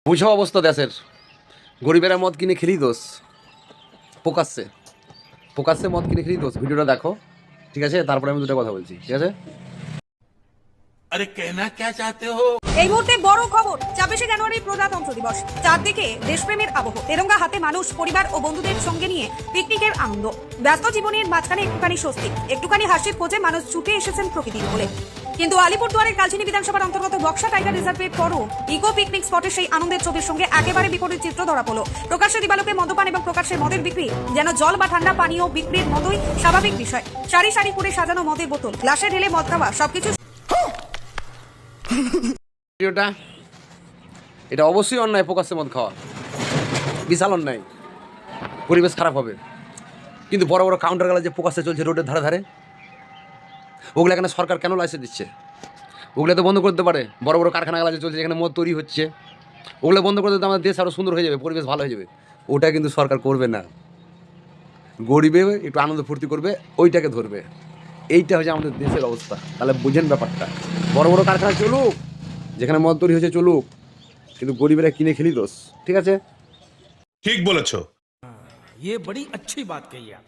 বুঝো অবস্থা দেশের, গরিবেরা মদ কিনে খেলি দোষ, প্রকাশ্যে প্রকাশ্যে মদ কিনে খেলি দোষ। ভিডিওটা দেখো, ঠিক আছে? তারপরে আমি দুটো কথা বলছি, ঠিক আছে? अरे कहना क्या चाहते हो? এই মুহূর্তে বড় খবর, 26শে জানুয়ারি প্রজাতন্ত্র দিবস। চারদিকে দেশপ্রেমের আবহ, তেরঙ্গা হাতে মানুষ পরিবার ও বন্ধুদের সঙ্গে নিয়ে পিকনিকের আনন্দ। ব্যস্ত জীবনের মাঝখানে একটুখানি স্বস্তি, একটুখানি হাসির খোঁজে মানুষ ছুটে এসেছেন প্রকৃতির কোলে। কিন্তু আলিপুরদুয়ারের কালচিনি বিধানসভার অন্তর্গত বক্সা টাইগার রিজার্ভের পরও ইকো পিকনিক স্পটের সেই আনন্দের ছবির সঙ্গে একেবারে বিপরীত চিত্র ধরা পড়ল। প্রকাশ্যে দিবালোকে মদ্যপান এবং প্রকাশ্যে মদের বিক্রি যেন জল বা ঠান্ডা পানীয় বিক্রির মতোই স্বাভাবিক বিষয়। সারি সারি করে সাজানো মদের বোতল, গ্লাসে ঢেলে মদ খাওয়া, সবকিছু। ভিডিওটা এটা অবশ্যই অন্যায়, প্রকাশ্যে মদ খাওয়া বিশাল অন্যায়, পরিবেশ খারাপ হবে। কিন্তু বড় বড় কাউন্টার গেলা যে প্রকাশ্যে চলছে রোডের ধারে ধারে, ওগুলো এখানে সরকার কেন লাইসেন্স দিচ্ছে? ওগুলো তো বন্ধ করতে পারে। বড় বড় কারখানা গেলা যে চলছে, যেখানে মদ তৈরি হচ্ছে, ওগুলো বন্ধ করে দিতে আমাদের দেশ আরও সুন্দর হয়ে যাবে, পরিবেশ ভালো হয়ে যাবে। ওটা কিন্তু সরকার করবে না, গরিবে একটু আনন্দ ফুর্তি করবে, ওইটাকে ধরবে। এইটা হচ্ছে আমাদের দেশের অবস্থা। তাহলে বুঝেন ব্যাপারটা, বড় বড় কারখানা চলুক, যেখানে মদ তৈরি হয়েছে চলুক, কিন্তু গরিবেরা কিনে খেলি দোষ, ঠিক আছে? ठीक बोलेছো। ये बड़ी अच्छी बात कही आप।